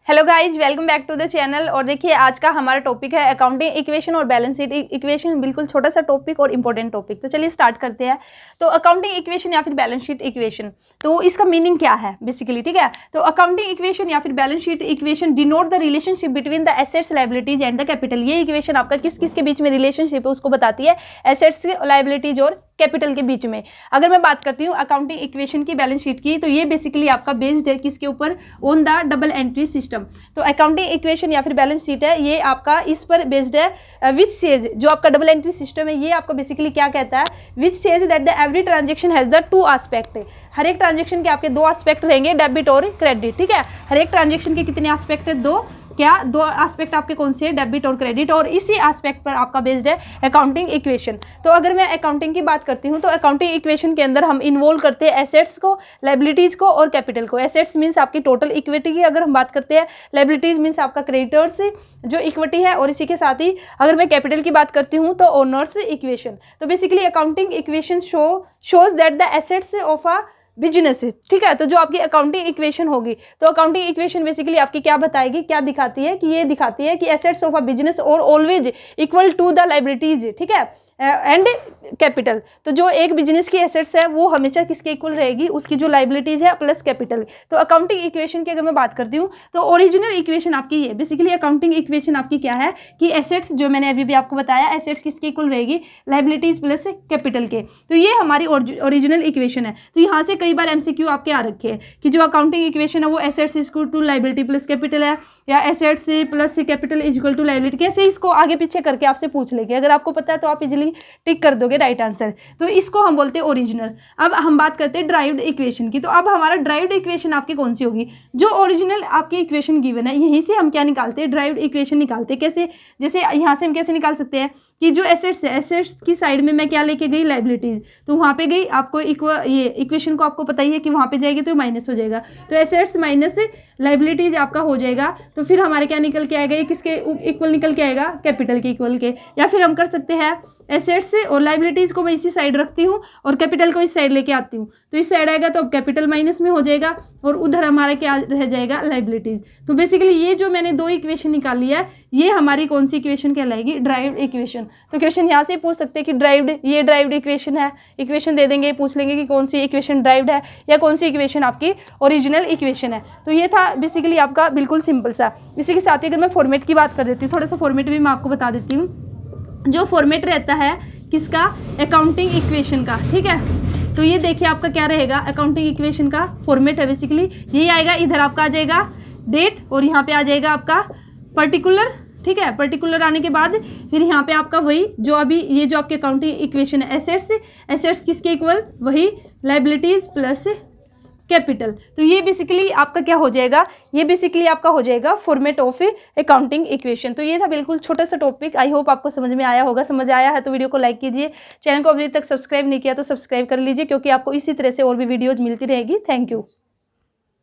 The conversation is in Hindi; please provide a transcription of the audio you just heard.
Hello guys, welcome back to the channel. और देखिए आज का हमारा टॉपिक है अकाउंटिंग इक्वेशन और बैलेंस शीट इक्वेशन। बिल्कुल छोटा सा टॉपिक और इंपॉर्टेंट टॉपिक। तो चलिए स्टार्ट करते हैं। तो अकाउंटिंग इक्वेशन या फिर बैलेंस शीट इक्वेशन, तो इसका मीनिंग क्या है बेसिकली, ठीक है। तो अकाउंटिंग इक्वेशन या फिर balance sheet equation denote the relationship between the assets, liabilities and the capital. ये इक्वेशन आपका किस किस के बीच में रिलेशनशिप है उसको बताती है, एसेट्स, लायबिलिटीज और कैपिटल के बीच में। अगर मैं बात करती हूँ अकाउंटिंग इक्वेशन की, बैलेंस शीट की, तो ये बेसिकली आपका बेस्ड है किसके ऊपर, on the double entry system. तो अकाउंटिंग इक्वेशन या फिर बैलेंस शीट है ये आपका इस पर बेस्ड है। विच सेज, जो आपका डबल एंट्री सिस्टम है ये आपको बेसिकली क्या कहता है, which says that the every transaction has the two aspect. हर एक ट्रांजेक्शन के आपके दो एस्पेक्ट रहेंगे, डेबिट और क्रेडिट, ठीक है। हर एक ट्रांजेक्शन के कितने एस्पेक्ट है, दो एस्पेक्ट आपके कौन से हैं, डेबिट और क्रेडिट, और इसी एस्पेक्ट पर आपका बेस्ड है अकाउंटिंग इक्वेशन। तो अगर मैं अकाउंटिंग की बात करती हूँ तो अकाउंटिंग इक्वेशन के अंदर हम इन्वॉल्व करते हैं एसेट्स को, लायबिलिटीज को और कैपिटल को। एसेट्स मीन्स आपकी टोटल इक्विटी की अगर हम बात करते हैं, लायबिलिटीज मीन्स आपका क्रेडिटर्स जो इक्विटी है, और इसी के साथ ही अगर मैं कैपिटल की बात करती हूँ तो ओनर्स इक्वेशन। तो basically accounting equation shows that the assets of a business है, ठीक है। तो जो आपकी अकाउंटिंग इक्वेशन होगी, तो अकाउंटिंग इक्वेशन बेसिकली आपकी क्या बताएगी, क्या दिखाती है कि ये दिखाती है कि assets of a business are always equal to the liabilities, ठीक है, एंड कैपिटल। तो जो एक बिजनेस की एसेट्स है वो हमेशा किसके इक्वल रहेगी, उसकी जो लायबिलिटीज है प्लस कैपिटल। तो अकाउंटिंग इक्वेशन की अगर मैं बात करती हूँ तो ओरिजिनल इक्वेशन आपकी ये बेसिकली अकाउंटिंग इक्वेशन आपकी क्या है कि एसेट्स, जो मैंने अभी भी आपको बताया, एसेट्स किसके इक्वल रहेगी, लायबिलिटीज प्लस कैपिटल के। तो ये हमारी ओरिजिनल इक्वेशन है। तो यहाँ से कई बार एमसीक्यू आपके आ रखे हैं कि जो अकाउंटिंग इक्वेशन है वो assets equal to liability plus capital है, या assets plus capital is equal to liability. कैसे इसको आगे पीछे करके आपसे पूछ लेंगे, अगर आपको पता है तो आप इजिली टिक कर दोगे राइट आंसर। तो इसको हम बोलते हैं ओरिजिनल। अब हम बात करते हैं ड्राइव्ड इक्वेशन की। तो अब हमारा ड्राइव्ड इक्वेशन आपकी कौन सी होगी, जो ओरिजिनल आपकी इक्वेशन गिवन है यहीं से हम क्या निकालते हैं, ड्राइव्ड इक्वेशन निकालते हैं। कैसे, जैसे यहाँ से हम कैसे निकाल सकते हैं कि जो एसेट्स है, एसेट्स की साइड में मैं क्या लेके गई, लायबिलिटीज, तो वहाँ पे गई, आपको ये इक्वेशन को आपको पता ही है कि वहाँ पे जाएगी तो माइनस हो जाएगा। तो एसेट्स माइनस लायबिलिटीज आपका हो जाएगा। तो फिर हमारे क्या निकल के आएगा, ये किसके इक्वल निकल के आएगा, कैपिटल के इक्वल के। या फिर हम कर सकते हैं एसेट्स और लायबिलिटीज को मैं इसी साइड रखती हूँ और कैपिटल को इस साइड लेके आती हूँ, तो इस साइड आएगा तो अब कैपिटल माइनस में हो जाएगा और उधर हमारा क्या रह जाएगा, लायबिलिटीज। तो बेसिकली ये जो मैंने दो इक्वेशन निकाली है ये हमारी कौन सी इक्वेशन कहलाएगी, ड्राइव्ड इक्वेशन। तो क्वेश्चन यहाँ से पूछ सकते हैं कि ड्राइव्ड, ये ड्राइव्ड इक्वेशन है, इक्वेशन दे देंगे, पूछ लेंगे कि कौन सी इक्वेशन ड्राइव्ड है या कौन सी इक्वेशन आपकी ओरिजिनल इक्वेशन है। तो ये था बेसिकली आपका बिल्कुल सिंपल सा। इसी के साथ ही अगर मैं फॉर्मेट की बात कर देती हूँ, थोड़ा सा फॉर्मेट भी मैं आपको बता देती हूँ। जो फॉर्मेट रहता है किसका, अकाउंटिंग इक्वेशन का, ठीक है। तो ये देखिए आपका क्या रहेगा, अकाउंटिंग इक्वेशन का फॉर्मेट है बेसिकली यही आएगा। इधर आपका आ जाएगा डेट और यहाँ पे आ जाएगा आपका पर्टिकुलर, ठीक है। पर्टिकुलर आने के बाद फिर यहाँ पे आपका वही जो अभी ये जो आपके अकाउंटिंग इक्वेशन है, एसेट्स किसके इक्वल, वही लायबिलिटीज प्लस कैपिटल। तो ये बेसिकली आपका क्या हो जाएगा, ये बेसिकली आपका हो जाएगा फॉर्मेट ऑफ अकाउंटिंग इक्वेशन। तो ये था बिल्कुल छोटा सा टॉपिक। आई होप आपको समझ में आया होगा। समझ आया है तो वीडियो को लाइक कीजिए, चैनल को अभी तक सब्सक्राइब नहीं किया तो सब्सक्राइब कर लीजिए, क्योंकि आपको इसी तरह से और भी वीडियोज मिलती रहेगी। Thank you.